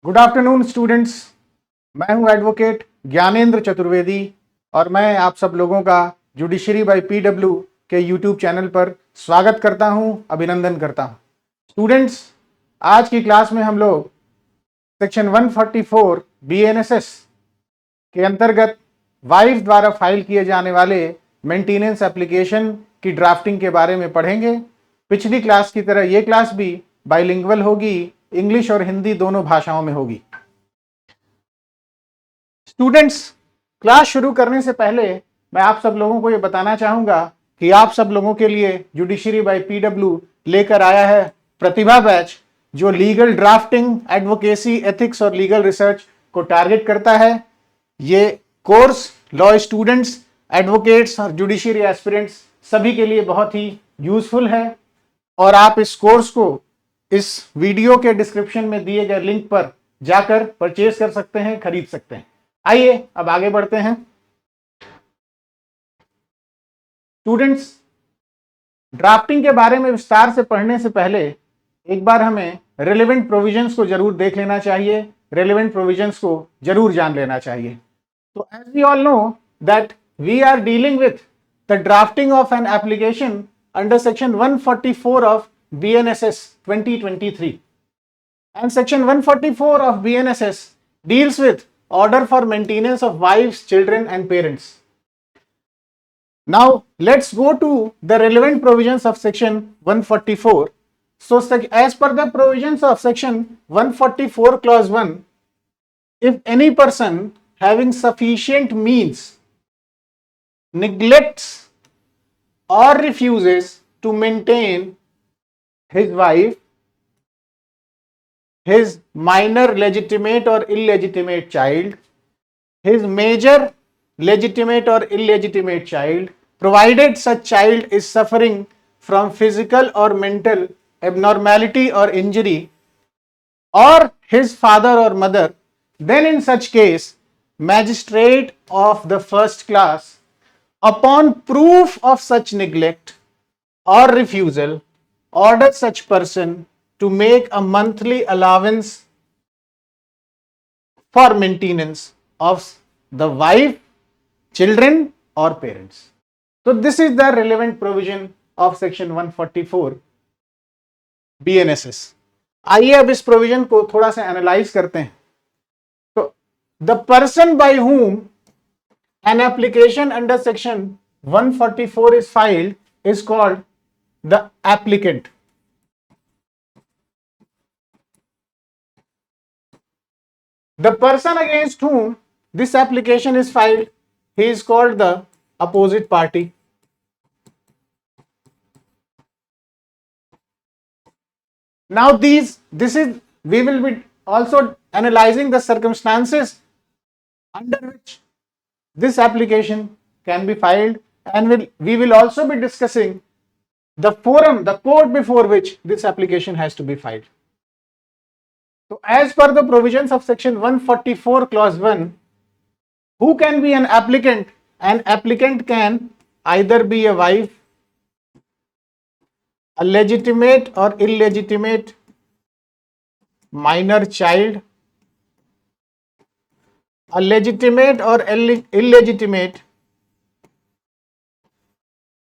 Good afternoon students. मैं हूं advocate Gyanendra Chaturvedi और मैं आप सब लोगों का जुडिशरी बाय पीडब्ल्यू के यूट्यूब चैनल पर स्वागत करता हूं, अभिनंदन करता हूं। स्टूडेंट्स, आज की क्लास में हम लोग सेक्शन 144 बीएनएसएस के अंतर्गत वाइफ द्वारा फाइल किए जाने वाले मेंटेनेंस एप्लीकेशन की ड्राफ्टिंग के बारे में पढ़ेंगे। पिछली क्लास की तरह ये क्लास भी बाइलिंगुअल होगी, इंग्लिश और हिंदी दोनों भाषाओं में होगी। स्टूडेंट्स, क्लास शुरू करने से पहले मैं आप सब लोगों को ये बताना चाहूंगा कि आप सब लोगों के लिए जुडिशरी बाय पीडब्ल्यू लेकर आया है प्रतिभा बैच, जो लीगल ड्राफ्टिंग, एडवोकेसी, एथिक्स और लीगल रिसर्च को टारगेट करता है। ये कोर्स लॉ स्टूडेंट्स, एडवोकेट्स और जुडिशरी एस्पिरेंट्स सभी के लिए बहुत ही यूजफुल है और आप इस कोर्स को इस वीडियो के डिस्क्रिप्शन में दिए गए लिंक पर जाकर परचेज कर सकते हैं, खरीद सकते हैं। आइए अब आगे बढ़ते हैं। स्टूडेंट्स, ड्राफ्टिंग के बारे में विस्तार से पढ़ने से पहले एक बार हमें रेलेवेंट प्रोविजंस को जरूर देख लेना चाहिए, रेलेवेंट प्रोविजंस को जरूर जान लेना चाहिए। तो as we all know that we are dealing with the drafting of an application under section 144 of BNSS 2023, and section 144 of BNSS deals with order for maintenance of wives, children and parents. Now let's go to the relevant provisions of section 144. So as per the provisions of section 144 clause 1, if any person having sufficient means neglects or refuses to maintain his wife, his minor legitimate or illegitimate child, his major legitimate or illegitimate child, provided such child is suffering from physical or mental abnormality or injury, or his father or mother, then in such case, magistrate of the first class, upon proof of such neglect or refusal, order such person to make a monthly allowance for maintenance of the wife, children or parents. So this is the relevant provision of section 144 BNSS. आइए अब इस provision को थोड़ा सा analyse करते हैं। तो the person by whom an application under section 144 is filed is called the applicant. The person against whom this application is filed, he is called the opposite party. Now we will be also analyzing the circumstances under which this application can be filed, and we will also be discussing the forum, the court before which this application has to be filed. So as per the provisions of section 144 clause 1, who can be an applicant? An applicant can either be a wife, a legitimate or illegitimate minor child, a legitimate or illegitimate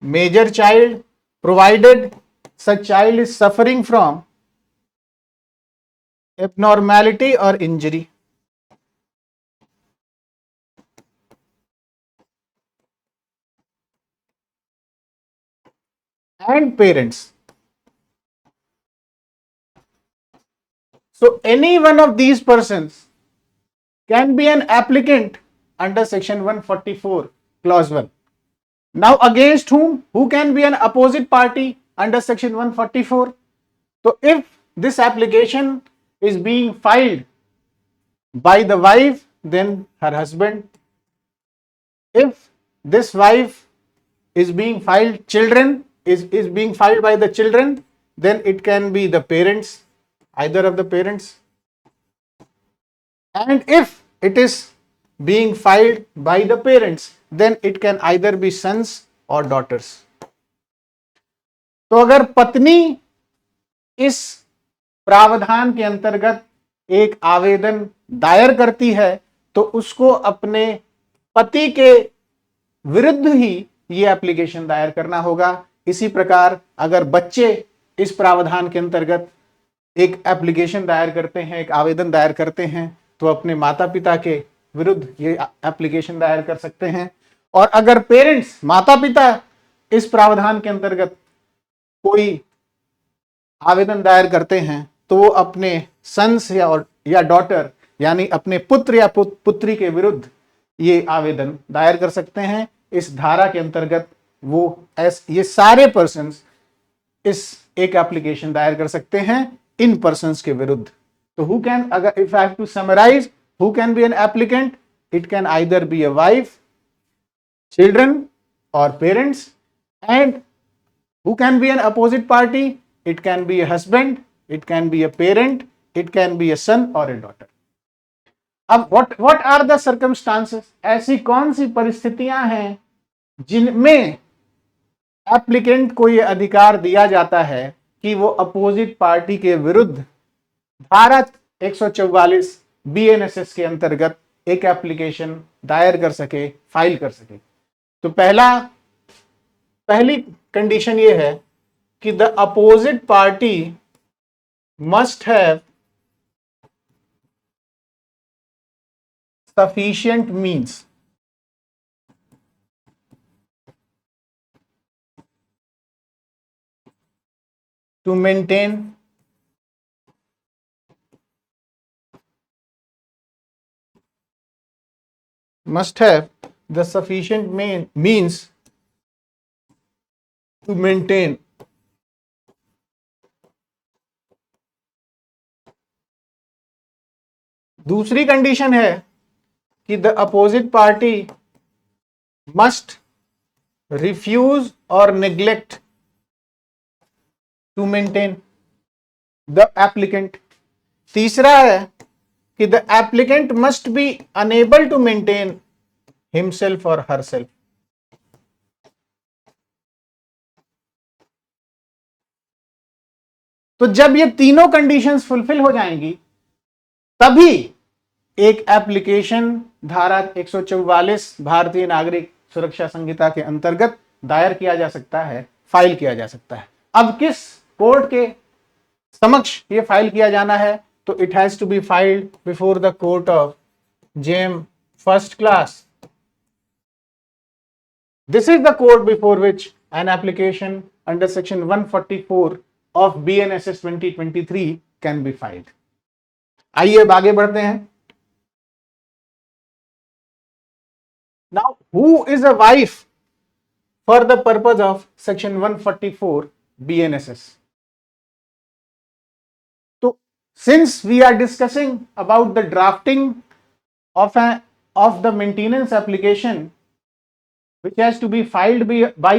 major child, provided such child is suffering from abnormality or injury. And parents. So any one of these persons can be an applicant under section 144 clause 1. Now against whom? Who can be an opposite party under section 144? So if this application is being filed by the wife, then her husband. If this wife is being filed, children is being filed by the children, then it can be the parents, either of the parents. And if it is being filed by the parents, then it can either be sons or daughters. तो अगर पत्नी इस प्रावधान के अंतर्गत एक आवेदन दायर करती है तो उसको अपने पति के विरुद्ध ही ये एप्लीकेशन दायर करना होगा। इसी प्रकार अगर बच्चे इस प्रावधान के अंतर्गत एक एप्लीकेशन दायर करते हैं, एक आवेदन दायर करते हैं, तो अपने माता पिता के विरुद्ध ये एप्लीकेशन दायर कर सकते हैं। और अगर पेरेंट्स, माता पिता इस प्रावधान के अंतर्गत कोई आवेदन दायर करते हैं तो वो अपने सन्स या डॉटर यानी अपने पुत्र या पुत्री के विरुद्ध ये आवेदन दायर कर सकते हैं। इस धारा के अंतर्गत वो ये सारे पर्सन्स इस एक एप्लीकेशन दायर कर सकते हैं इन पर्सन्स के विरुद्ध। तो हु कैन, अगर if I have to summarise, who can be an applicant? It can either be a wife, children और parents. And who can be an opposite party? It can be a husband, it can be a parent, it can be a son or a daughter. अब what are the circumstances? ऐसी कौन सी परिस्थितियां हैं जिनमें applicant को यह अधिकार दिया जाता है कि वो अपोजिट पार्टी के विरुद्ध धारा 144 BNSS के अंतर्गत एक एप्लीकेशन दायर कर सके, फाइल कर सके। तो पहली कंडीशन ये है कि the opposite party must have sufficient means to maintain means to maintain दूसरी कंडीशन है कि the opposite party must refuse और neglect to maintain the applicant. तीसरा है कि the applicant must be unable to maintain himself और herself. तो जब ये तीनों कंडीशंस फुलफिल हो जाएंगी तभी एक एप्लीकेशन धारा 144 भारतीय नागरिक सुरक्षा संहिता के अंतर्गत दायर किया जा सकता है, फाइल किया जा सकता है। अब किस कोर्ट के समक्ष ये फाइल किया जाना है? तो it has to be filed before the court of JM first class. This is the court before which an application under section 144 of BNSS 2023 can be filed. आइए अब आगे बढ़ते हैं। Now who is a wife for the purpose of section 144 BNSS? तो since we are discussing about the drafting of the maintenance application which has to be filed by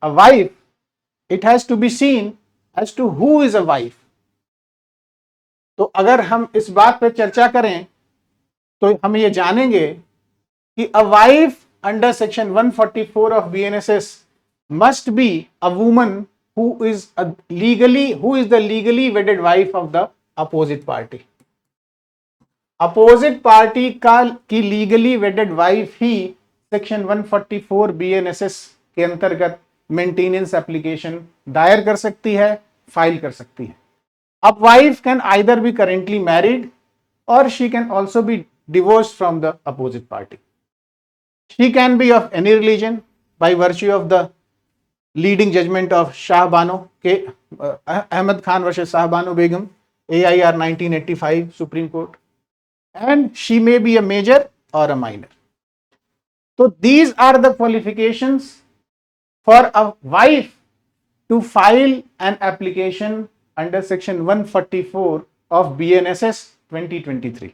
a wife, it has to be seen as to who is a wife. तो अगर हम इस बात पर चर्चा करें तो हम ये जानेंगे कि a wife under section 144 of BNSS must be a woman who is the legally wedded wife of the opposite party. Opposite party की लीगली वेडेड वाइफ ही सेक्शन 144 BNSS के अंतर्गत मेंटेनेंस एप्लीकेशन दायर कर सकती है, फाइल कर सकती है। अब wife can either be currently married और she can also be divorced from the opposite party. She can be of any religion by virtue of the leading judgement of Shah Bano के Ahmad Khan versus Shah Bano Begum AIR 1985 Supreme Court, and she may be a major or a minor. So these are the qualifications for a wife to file an application under section 144 of BNSS 2023.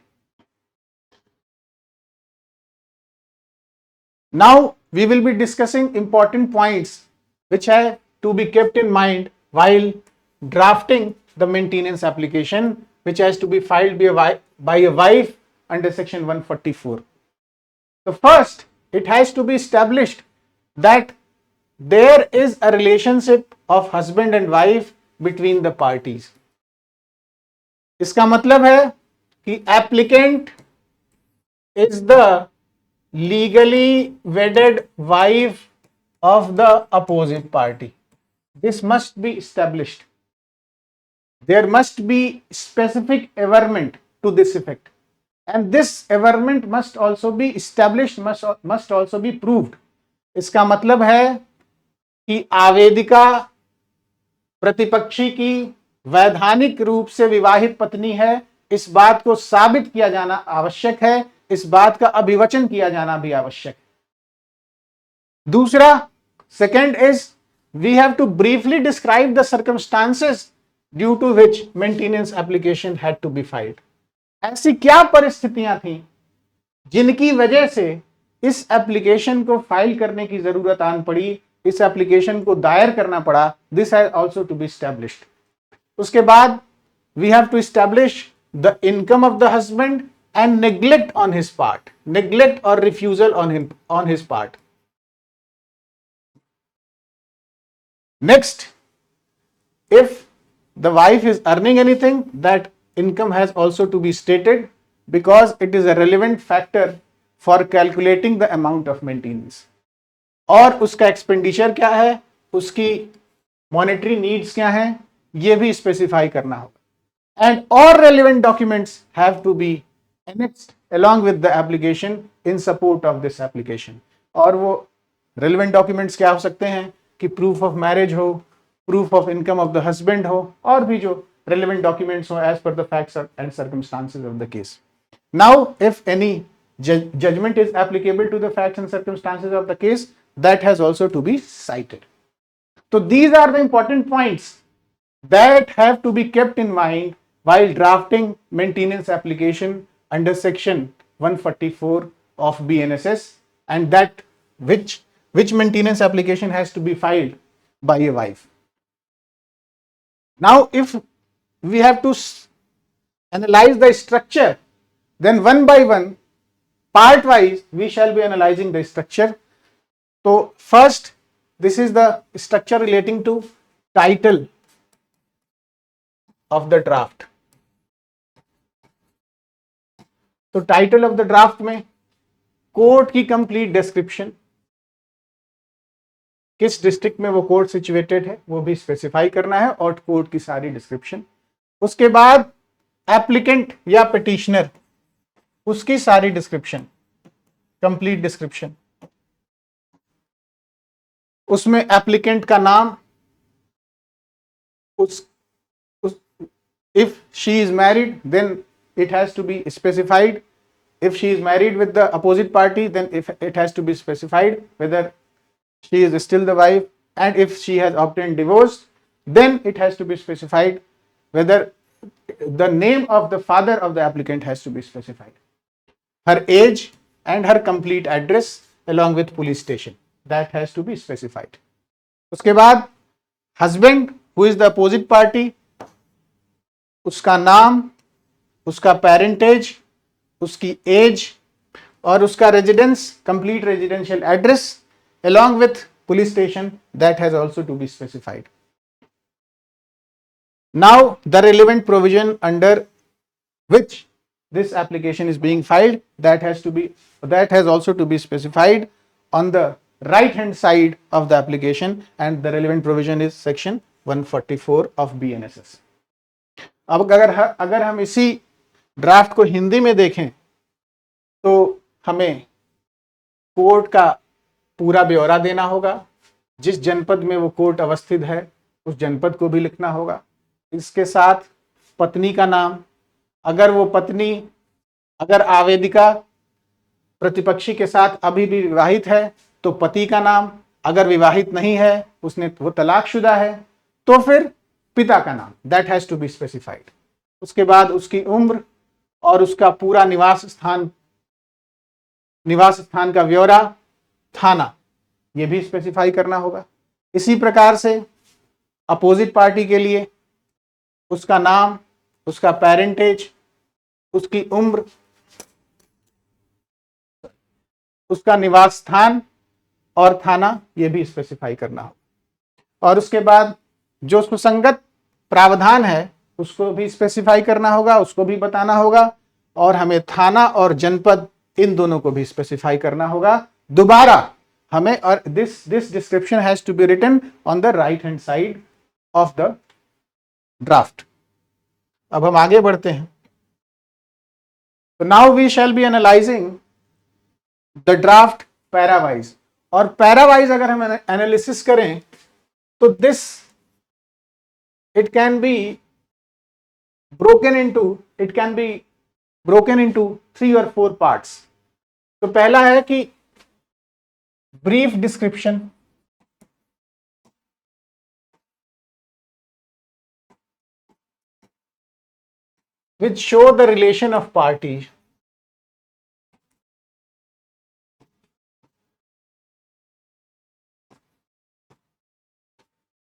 Now we will be discussing important points which have to be kept in mind while drafting the maintenance application which has to be filed by a wife under section 144. So first, it has to be established that there is a relationship of husband and wife between the parties. इसका मतलब है कि applicant is the legally वेडेड wife of the opposite party. This must be established. There must be specific averment to this effect, and this averment must also be established, must also be proved. इसका मतलब है कि आवेदिका प्रतिपक्षी की वैधानिक रूप से विवाहित पत्नी है, इस बात को साबित किया जाना आवश्यक है, इस बात का अभिवचन किया जाना भी आवश्यक है. दूसरा, second is we have to briefly describe the circumstances due to which maintenance application had to be filed. ऐसी क्या परिस्थितियां थी जिनकी वजह से इस एप्लीकेशन को फाइल करने की जरूरत आन पड़ी, इस एप्लीकेशन को दायर करना पड़ा. This has also to be established. उसके बाद we have to establish the income of the husband and neglect on his part, neglect और refusal on his part. Next, if the wife is earning anything, that income has also to be stated because it is a relevant factor for calculating the amount of maintenance. और उसका expenditure क्या है, उसकी monetary needs क्या हैं, ये भी specify करना होगा. And all relevant documents have to be annexed along with the application in support of this application. और वो relevant documents क्या हो सकते हैं कि प्रूफ ऑफ मैरिज हो, proof of income of the husband हो, और भी जो रेलेवेंट डॉक्यूमेंट्स हो as per the facts and circumstances of the case. Now if any judgement is applicable to the facts and circumstances of the case, that has also to be cited. तो these are the important points that have to be kept in mind while drafting maintenance application under section 144 of BNSS, and that which maintenance application has to be filed by a wife. Now, if we have to analyze the structure, then one by one, part wise, we shall be analyzing the structure. So, first, this is the structure relating to title of the draft. तो title of the draft में court की complete description, किस district में वो court situated है वो भी specify करना है, और कोर्ट की सारी डिस्क्रिप्शन. उसके बाद एप्लीकेंट या पिटिशनर, उसकी सारी डिस्क्रिप्शन, कंप्लीट डिस्क्रिप्शन. उसमें एप्लीकेंट का नाम, if she is married then it has to be specified. If she is married with the opposite party, then if it has to be specified whether she is still the wife, and if she has obtained divorce, then it has to be specified whether the name of the father of the applicant has to be specified, her age and her complete address along with police station, that has to be specified. उसके बाद husband who is the opposite party, उसका नाम, उसका parentage, उसकी as और उसका residence, complete residential address along with police station, that has also to be specified. Now the relevant provision under which this application is being filed, that has also to be specified on the right hand side of the application, and the relevant provision is section 144 of BNSS. अब अगर हम इसी draft को हिंदी में देखें तो हमें court का पूरा ब्यौरा देना होगा, जिस जनपद में वो कोर्ट अवस्थित है उस जनपद को भी लिखना होगा. इसके साथ पत्नी का नाम, अगर आवेदिका प्रतिपक्षी के साथ अभी भी विवाहित है तो पति का नाम, अगर विवाहित नहीं है, वो तलाकशुदा है, तो फिर पिता का नाम, that has to be specified. उसके बाद उसकी उम्र और उसका पूरा निवास स्थान का ब्यौरा, थाना, ये भी स्पेसिफाई करना होगा. इसी प्रकार से अपोजिट पार्टी के लिए उसका नाम, उसका पेरेंटेज, उसकी उम्र, उसका निवास स्थान और थाना, ये भी स्पेसिफाई करना होगा. और उसके बाद जो सुसंगत प्रावधान है उसको भी स्पेसिफाई करना होगा, उसको भी बताना होगा. और हमें थाना और जनपद इन दोनों को भी स्पेसिफाई करना होगा दोबारा हमें। और this description has to be written on the right hand side of the draft. अब हम आगे बढ़ते हैं। तो now we shall be analysing the draft parawise. और पैरावाइज अगर हम एनालिसिस करें तो this it can be broken into 3 or 4 parts। तो पहला है कि brief description, which show the relation of parties,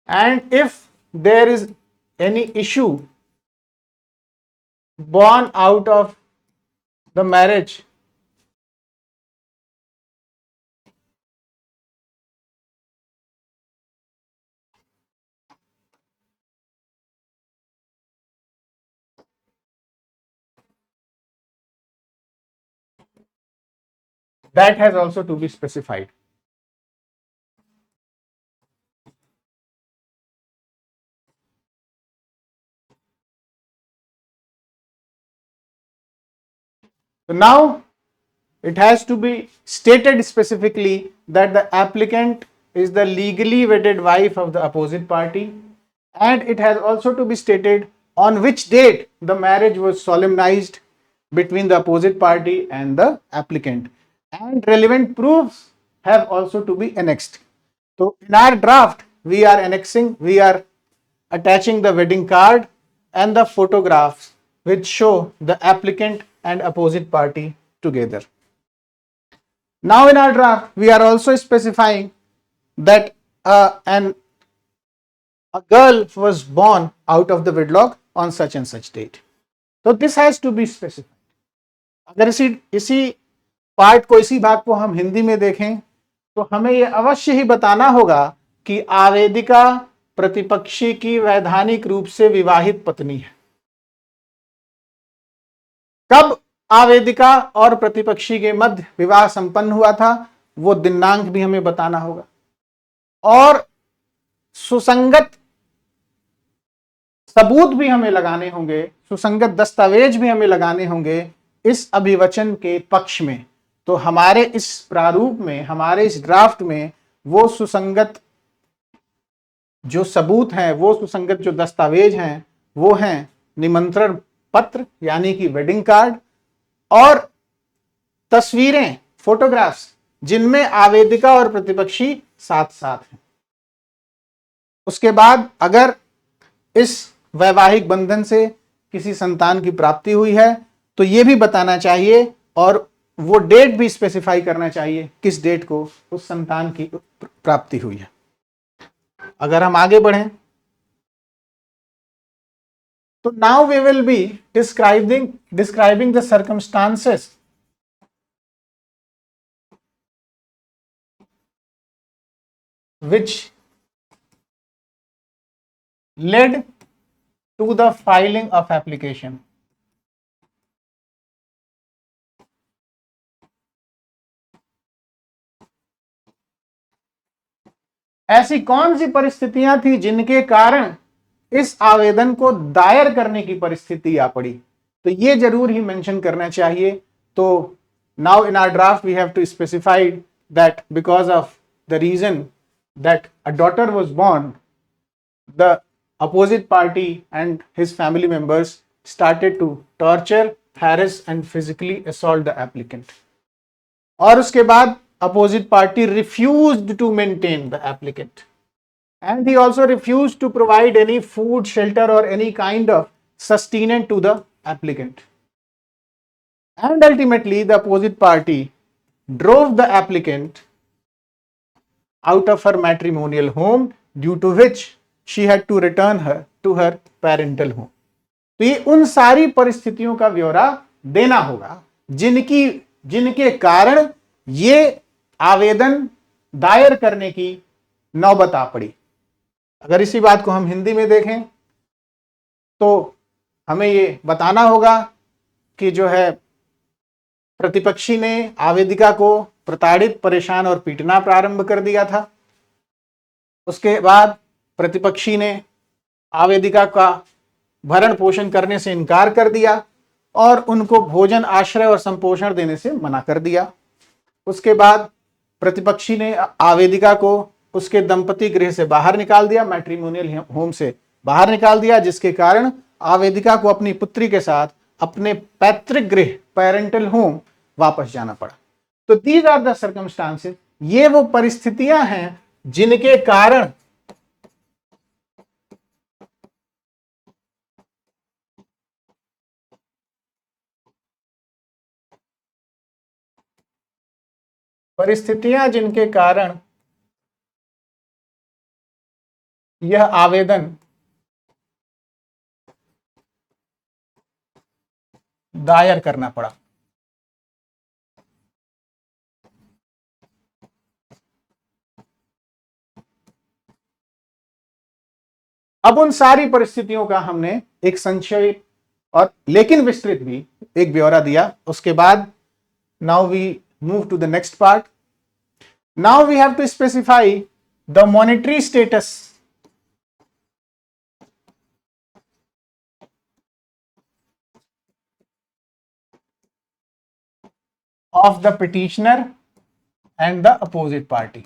and if there is any issue born out of the marriage, that has also to be specified। So now it has to be stated specifically that the applicant is the legally wedded wife of the opposite party, and it has also to be stated on which date the marriage was solemnized between the opposite party and the applicant, and relevant proofs have also to be annexed। So in our draft we are attaching the wedding card and the photographs which show the applicant and opposite party together। Now in our draft we are also specifying that a girl was born out of the wedlock on such and such date। So this has to be specified। अगर इसी part को, इसी भाग को हम हिंदी में देखें तो हमें यह अवश्य ही बताना होगा कि आवेदिका प्रतिपक्षी की वैधानिक रूप से विवाहित पत्नी है। कब आवेदिका और प्रतिपक्षी के मध्य विवाह संपन्न हुआ था वो दिनांक भी हमें बताना होगा, और सुसंगत सबूत भी हमें लगाने होंगे, सुसंगत दस्तावेज भी हमें लगाने होंगे इस अभिवचन के पक्ष में। तो हमारे इस प्रारूप में, हमारे इस ड्राफ्ट में वो सुसंगत जो सबूत हैं, वो सुसंगत जो दस्तावेज हैं वो हैं निमंत्रण पत्र यानी कि वेडिंग कार्ड, और तस्वीरें, फोटोग्राफ्स जिनमें आवेदिका और प्रतिपक्षी साथ साथ हैं। उसके बाद अगर इस वैवाहिक बंधन से किसी संतान की प्राप्ति हुई है तो यह भी बताना चाहिए और वो डेट भी स्पेसिफाई करना चाहिए किस डेट को उस संतान की प्राप्ति हुई है। अगर हम आगे बढ़ें तो now we will be describing the circumstances which led to the filing of application। ऐसी कौन सी परिस्थितियां थी जिनके कारण इस आवेदन को दायर करने की परिस्थिति आ पड़ी, तो ये जरूर ही मेंशन करना चाहिए। तो now in our draft we have to specified that because of the reason that a daughter was born, the opposite party and his family members started to torture, harass and physically assault the applicant। और उसके बाद opposite party refused to maintain the applicant, and he also refused to provide any food, shelter or any kind of sustenance to the applicant, and ultimately the opposite party drove the applicant out of her matrimonial home, due to which she had to return her to her parental home। तो ये उन सारी परिस्थितियों का ब्यौरा देना होगा जिनके कारण ये आवेदन दायर करने की नौबत आ पड़ी। अगर इसी बात को हम हिंदी में देखें तो हमें ये बताना होगा कि जो है प्रतिपक्षी ने आवेदिका को प्रताड़ित, परेशान और पीटना प्रारंभ कर दिया था। उसके बाद प्रतिपक्षी ने आवेदिका का भरण पोषण करने से इनकार कर दिया और उनको भोजन, आश्रय और संपोषण देने से मना कर दिया। उसके बाद प्रतिपक्षी ने आवेदिका को उसके दंपति गृह से बाहर निकाल दिया, मैट्रिमोनियल होम से बाहर निकाल दिया, जिसके कारण आवेदिका को अपनी पुत्री के साथ अपने पैतृक गृह, पेरेंटल होम, वापस जाना पड़ा। तो दीज आर द सर्कमस्टांसेस, ये वो परिस्थितियां हैं जिनके कारण यह आवेदन दायर करना पड़ा। अब उन सारी परिस्थितियों का हमने एक संक्षेप और लेकिन विस्तृत भी एक ब्यौरा दिया। उसके बाद now we move to the next part. Now we have to specify the monetary status of the petitioner and the opposite party.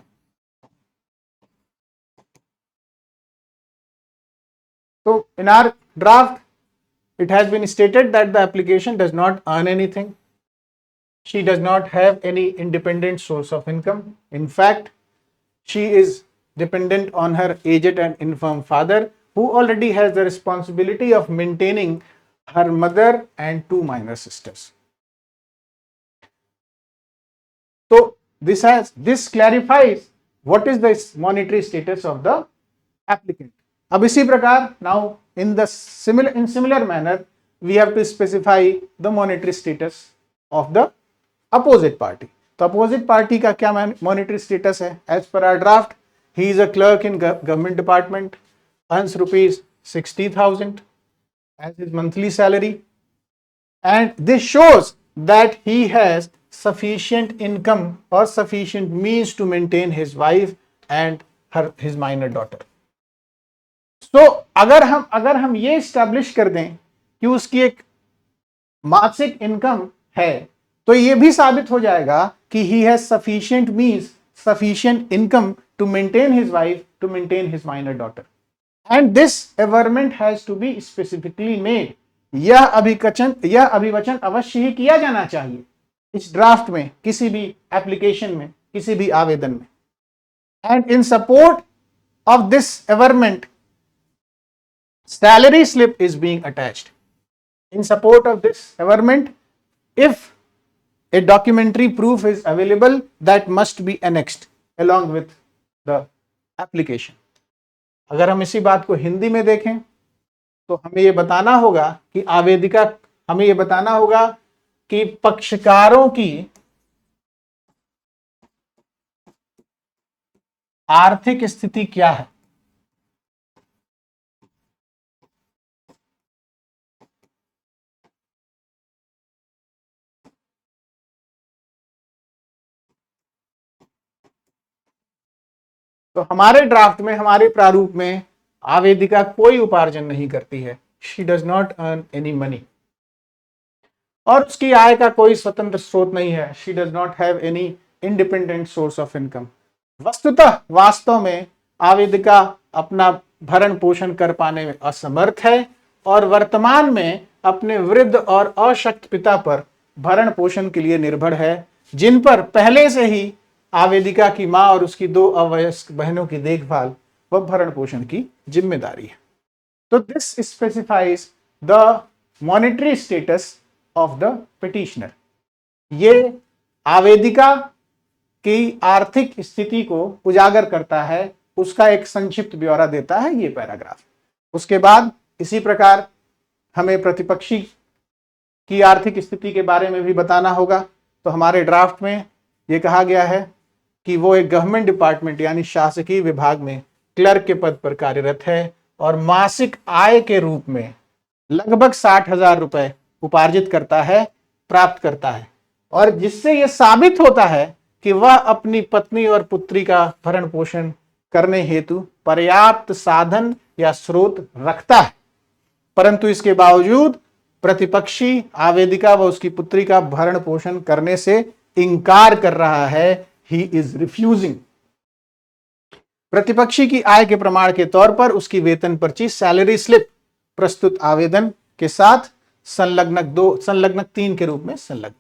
So in our draft, it has been stated that the application does not earn anything. She does not have any independent source of income. In fact, she is dependent on her aged and infirm father, who already has the responsibility of maintaining her mother and 2 minor sisters. So this clarifies what is the monetary status of the applicant. अब इसी प्रकार now in similar manner we have to specify the monetary status of the opposite party. तो opposite party का क्या monetary status है? As per our draft, he is a clerk in government department, earns rupees 60,000 as his monthly salary, and this shows that he has sufficient income or sufficient means to maintain his wife and his minor daughter. So अगर हम ये establish कर दें कि उसकी एक मासिक income है, तो ये भी साबित हो जाएगा कि he has sufficient means, sufficient income to maintain his wife, to maintain his minor daughter, and this averment has to be specifically made. यह अभिवचन अवश्य ही किया जाना चाहिए इस ड्राफ्ट में, किसी भी एप्लीकेशन में, किसी भी आवेदन में। And in support of this averment, salary slip is being attached. In support of this averment, if a documentary proof is available, that must be annexed along with the application. अगर हम इसी बात को हिंदी में देखें तो हमें यह बताना होगा कि हमें यह बताना होगा कि पक्षकारों की आर्थिक स्थिति क्या है। तो हमारे ड्राफ्ट में, हमारे प्रारूप में आवेदिका कोई उपार्जन नहीं करती है। She does not earn any money, और उसकी आय का कोई स्वतंत्र स्रोत नहीं है। She does not have any independent source of income. वस्तुतः, वास्तव में आवेदिका अपना भरण पोषण कर पाने में असमर्थ है और वर्तमान में अपने वृद्ध और अशक्त पिता पर भरण पोषण के लिए निर्भर है, जिन पर पहले से ही आवेदिका की मां और उसकी 2 अवयस्क बहनों की देखभाल व भरण पोषण की जिम्मेदारी है। तो this specifies the monetary status of the petitioner. ये आवेदिका की आर्थिक स्थिति को उजागर करता है, उसका एक संक्षिप्त ब्यौरा देता है ये पैराग्राफ। उसके बाद इसी प्रकार हमें प्रतिपक्षी की आर्थिक स्थिति के बारे में भी बताना होगा। तो हमारे ड्राफ्ट में ये कहा गया है कि वो एक गवर्नमेंट डिपार्टमेंट यानी शासकीय विभाग में क्लर्क के पद पर कार्यरत है और मासिक आय के रूप में लगभग 60,000 रुपए उपार्जित करता है, प्राप्त करता है, और जिससे यह साबित होता है कि वह अपनी पत्नी और पुत्री का भरण पोषण करने हेतु पर्याप्त साधन या स्रोत रखता है, परंतु इसके बावजूद प्रतिपक्षी आवेदिका व उसकी पुत्री का भरण पोषण करने से इंकार कर रहा है। He is refusing. प्रतिपक्षी की आय के प्रमाण के तौर पर उसकी वेतन पर्ची सैलरी स्लिप प्रस्तुत आवेदन के साथ संलग्नक 3 के रूप में संलग्न।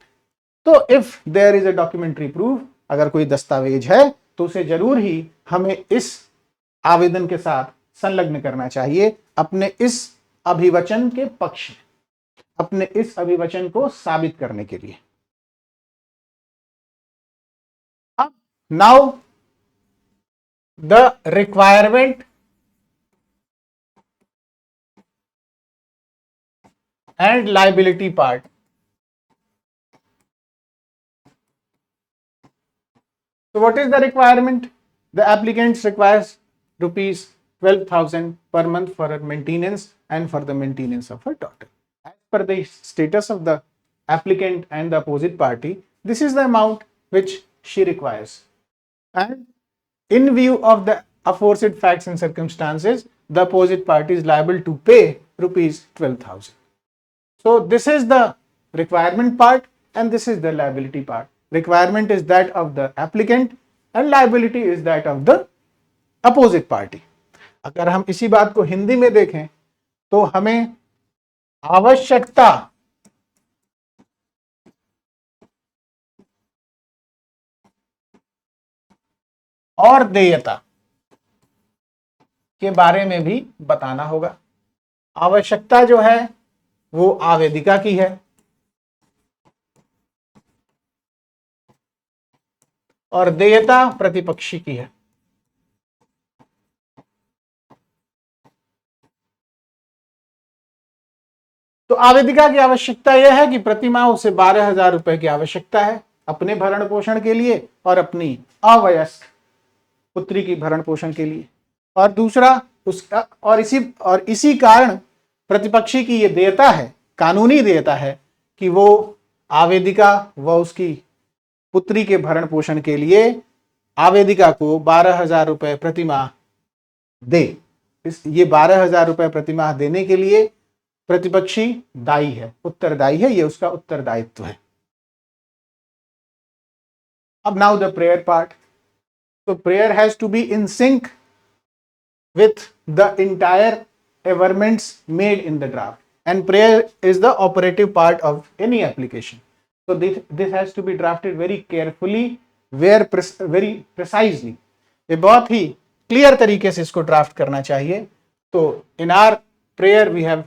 तो if there is a documentary proof, अगर कोई दस्तावेज है तो उसे जरूर ही हमें इस आवेदन के साथ संलग्न करना चाहिए अपने इस अभिवचन के पक्ष में, अपने इस अभिवचन को साबित करने के लिए। अब now the requirement and liability part. So what is the requirement? The applicant requires rupees 12,000 per month for her maintenance and for the maintenance of her daughter. As per the status of the applicant and the opposite party, this is the amount which she requires. And in view of the aforesaid facts and circumstances, the opposite party is liable to pay rupees 12,000. So this is the requirement part and this is the liability part. Requirement is that of the applicant and liability is that of the opposite party. अगर हम इसी बात को हिंदी में देखें तो हमें आवश्यकता और देयता के बारे में भी बताना होगा। आवश्यकता जो है वो आवेदिका की है और देयता प्रतिपक्षी की है। तो आवेदिका की आवश्यकता यह है कि प्रति माह उसे 12,000 रुपए की आवश्यकता है अपने भरण पोषण के लिए और अपनी अवयस्क पुत्री की भरण पोषण के लिए, और दूसरा उसका और इसी कारण प्रतिपक्षी की ये देयता है, कानूनी देयता है कि वो आवेदिका व उसकी पुत्री के भरण पोषण के लिए आवेदिका को 12,000 रुपए प्रति माह दे। ये 12,000 रुपए प्रति माह देने के लिए प्रतिपक्षी दायी है, उत्तरदायी है, ये उसका उत्तरदायित्व है। अब now the prayer part. So prayer has to be in sync with the entire averments made in the draft, and prayer is the operative part of any application. So this has to be drafted very carefully, very precisely. ये बहुत ही clear तरीके से इसको draft करना चाहिए। तो in our prayer we have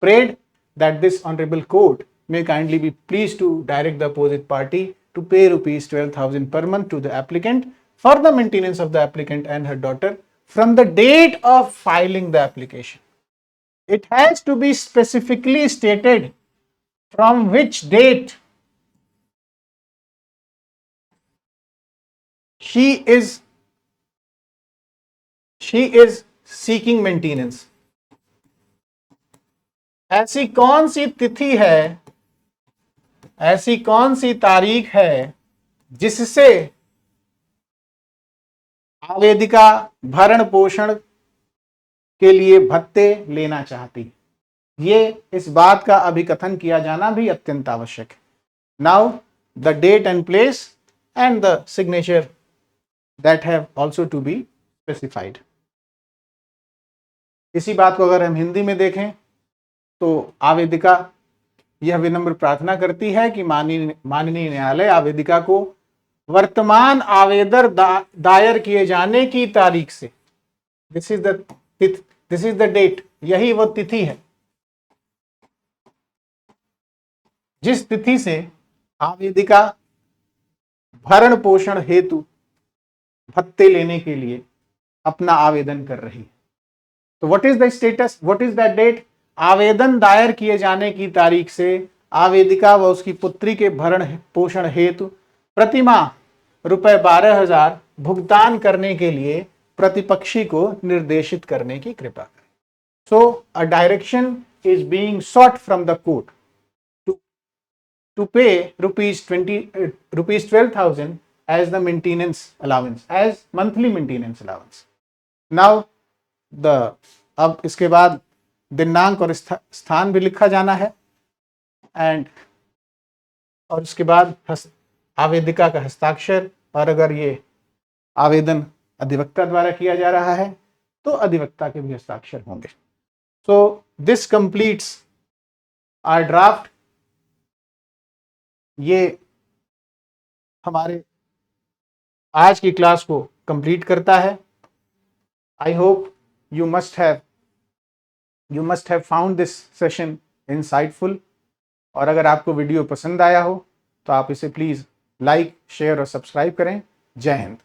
prayed that this honorable court may kindly be pleased to direct the opposite party to pay rupees 12,000 per month to the applicant for the maintenance of the applicant and her daughter from the date of filing the application. It has to be specifically stated from which date she is seeking maintenance. ऐसी कौन सी तिथि है, ऐसी कौन सी तारीख है जिससे आवेदिका भरण पोषण के लिए भत्ते लेना चाहती। ये इस बात का अभिकथन किया जाना भी अत्यंत आवश्यक है। Now the date and place and the signature that have also to be specified. इसी बात को अगर हम हिंदी में देखें तो आवेदिका यह विनम्र प्रार्थना करती है कि माननीय न्यायालय आवेदिका को वर्तमान आवेदन दायर किए जाने की तारीख से, दिस इज द डेट, यही वो तिथि है जिस तिथि से आवेदिका भरण पोषण हेतु भत्ते लेने के लिए अपना आवेदन कर रही है। तो what is the status, what is the date? आवेदन दायर किए जाने की तारीख से आवेदिका व उसकी पुत्री के भरण पोषण हेतु प्रति माह रुपए 12,000 भुगतान करने के लिए प्रतिपक्षी को निर्देशित करने की कृपा करें। So a direction is being sought from the court to pay rupees 12,000 as the maintenance allowance, as monthly maintenance allowance. Now अब इसके बाद दिनांक और स्थान भी लिखा जाना है, एंड और उसके बाद आवेदिका का हस्ताक्षर, और अगर ये आवेदन अधिवक्ता द्वारा किया जा रहा है तो अधिवक्ता के भी हस्ताक्षर होंगे. So this completes our draft. ये हमारे आज की क्लास को कंप्लीट करता है. I hope you must have found this session insightful. और अगर आपको वीडियो पसंद आया हो तो आप इसे प्लीज लाइक, शेयर और सब्सक्राइब करें. जय हिंद.